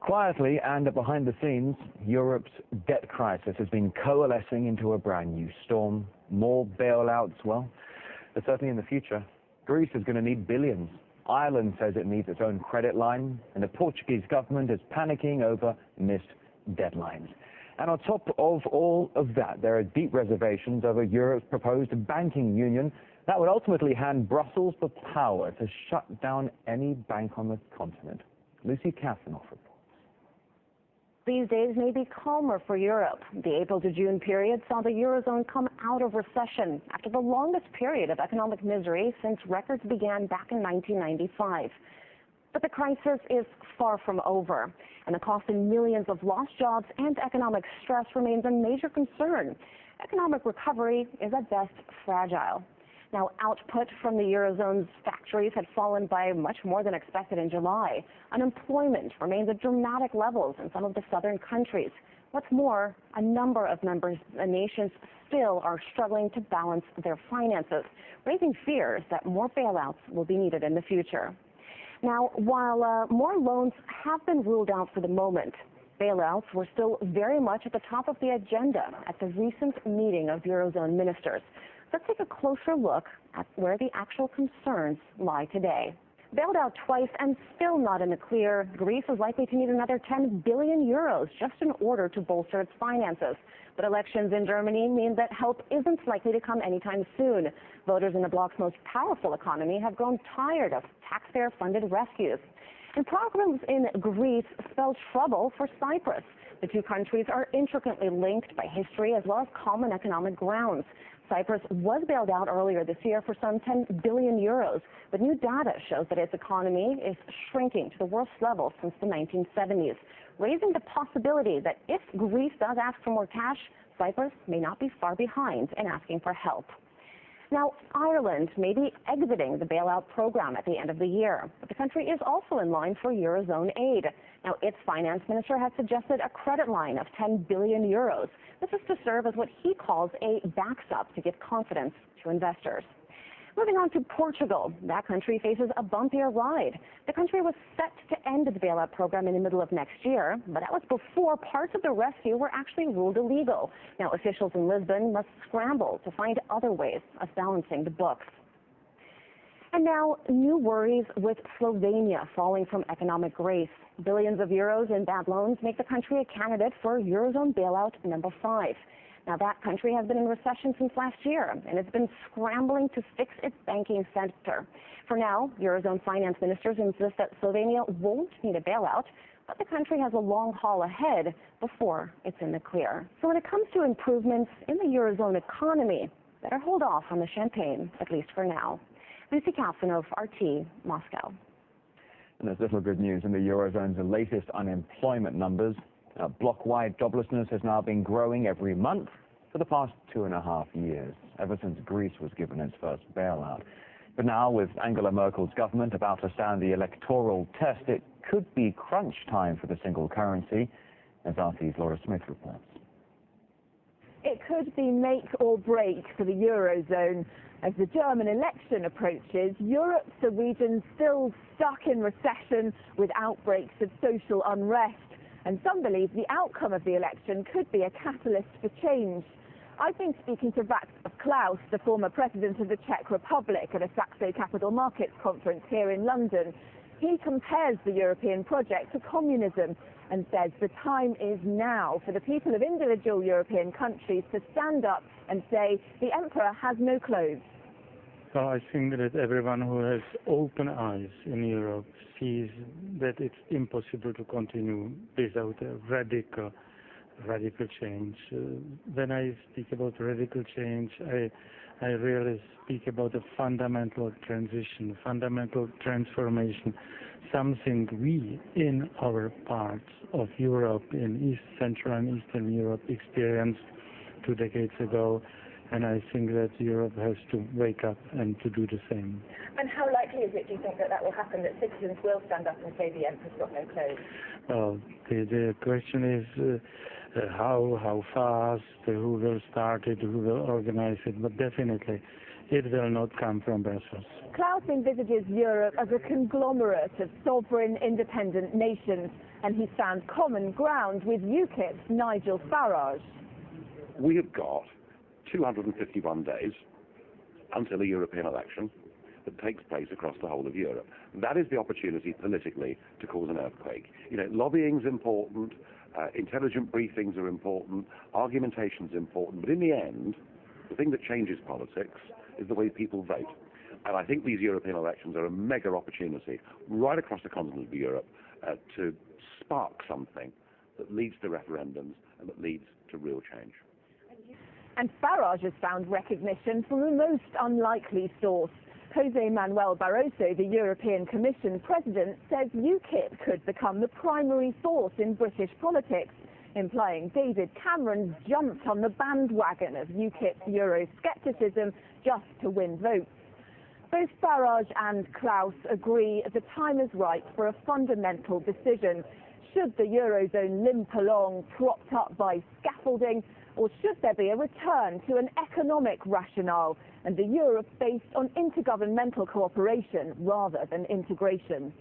Quietly and behind the scenes, Europe's debt crisis has been coalescing into a brand new storm. More bailouts, well, but certainly in the future. Greece is going to need billions. Ireland says it needs its own credit line, and the Portuguese government is panicking over missed deadlines. And on top of all of that, there are deep reservations over Europe's proposed banking union that would ultimately hand Brussels the power to shut down any bank on the continent. Lucy Kassanoff reports. These days may be calmer for Europe. The April to June period saw the Eurozone come out of recession after the longest period of economic misery since records began back in 1995. But the crisis is far from over, and the cost in millions of lost jobs and economic stress remains a major concern. Economic recovery is at best fragile. Now, output from the Eurozone's factories had fallen by much more than expected in July. Unemployment remains at dramatic levels in some of the southern countries. What's more, a number of member nations still are struggling to balance their finances, raising fears that more bailouts will be needed in the future. Now, while more loans have been ruled out for the moment, bailouts were still very much at the top of the agenda at the recent meeting of Eurozone ministers. Let's take a closer look at where the actual concerns lie today. Bailed out twice and still not in the clear, Greece is likely to need another 10 billion euros just in order to bolster its finances. But elections in Germany mean that help isn't likely to come anytime soon. Voters in the bloc's most powerful economy have grown tired of taxpayer-funded rescues. And problems in Greece spell trouble for Cyprus. The two countries are intricately linked by history as well as common economic grounds. Cyprus was bailed out earlier this year for some 10 billion euros, but new data shows that its economy is shrinking to the worst level since the 1970s, raising the possibility that if Greece does ask for more cash, Cyprus may not be far behind in asking for help. Now, Ireland may be exiting the bailout program at the end of the year, but the country is also in line for Eurozone aid. Now, its finance minister has suggested a credit line of 10 billion euros. This is to serve as what he calls a backstop to give confidence to investors. Moving on to Portugal, that country faces a bumpier ride. The country was set to end the bailout program in the middle of next year, but that was before parts of the rescue were actually ruled illegal. Now, officials in Lisbon must scramble to find other ways of balancing the books. And now, new worries with Slovenia falling from economic grace. Billions of euros in bad loans make the country a candidate for Eurozone bailout number 5. Now, that country has been in recession since last year, and it's been scrambling to fix its banking sector. For now, Eurozone finance ministers insist that Slovenia won't need a bailout, but the country has a long haul ahead before it's in the clear. So when it comes to improvements in the Eurozone economy, better hold off on the champagne, at least for now. Lucy Kassanoff, RT, Moscow. And there's little good news in the Eurozone's latest unemployment numbers. Bloc-wide joblessness has now been growing every month for the past 2.5 years, ever since Greece was given its first bailout. But now, with Angela Merkel's government about to stand the electoral test, it could be crunch time for the single currency, as RT's Laura Smith reports. It could be make or break for the Eurozone. As the German election approaches, Europe's a region still stuck in recession with outbreaks of social unrest. And some believe the outcome of the election could be a catalyst for change. I've been speaking to Václav Klaus, the former president of the Czech Republic, at a Saxo Capital Markets conference here in London. He compares the European project to communism and says the time is now for the people of individual European countries to stand up and say the emperor has no clothes. Well, I think that everyone who has open eyes in Europe sees that it's impossible to continue without a radical change. When I speak about radical change, I really speak about a fundamental transition, fundamental transformation, something we in our parts of Europe, in East, Central and Eastern Europe, experienced 2 decades ago. And I think that Europe has to wake up and to do the same. And how likely is it, do you think, that that will happen, that citizens will stand up and say the emperor's got no clothes? Well, the question is how fast, who will start it, who will organize it, but definitely it will not come from Brussels. Klaus envisages Europe as a conglomerate of sovereign, independent nations, and he's found common ground with UKIP's Nigel Farage. We have got 251 days until a European election that takes place across the whole of Europe. That is the opportunity politically to cause an earthquake. You know, lobbying's important, intelligent briefings are important, argumentation's important, but in the end, the thing that changes politics is the way people vote. And I think these European elections are a mega opportunity right across the continent of Europe to spark something that leads to referendums and that leads to real change. And Farage has found recognition from a most unlikely source. Jose Manuel Barroso, the European Commission President, says UKIP could become the primary force in British politics, implying David Cameron jumped on the bandwagon of UKIP's Euroscepticism just to win votes. Both Farage and Klaus agree the time is right for a fundamental decision. Should the Eurozone limp along, propped up by scaffolding, or should there be a return to an economic rationale and a Europe based on intergovernmental cooperation rather than integration?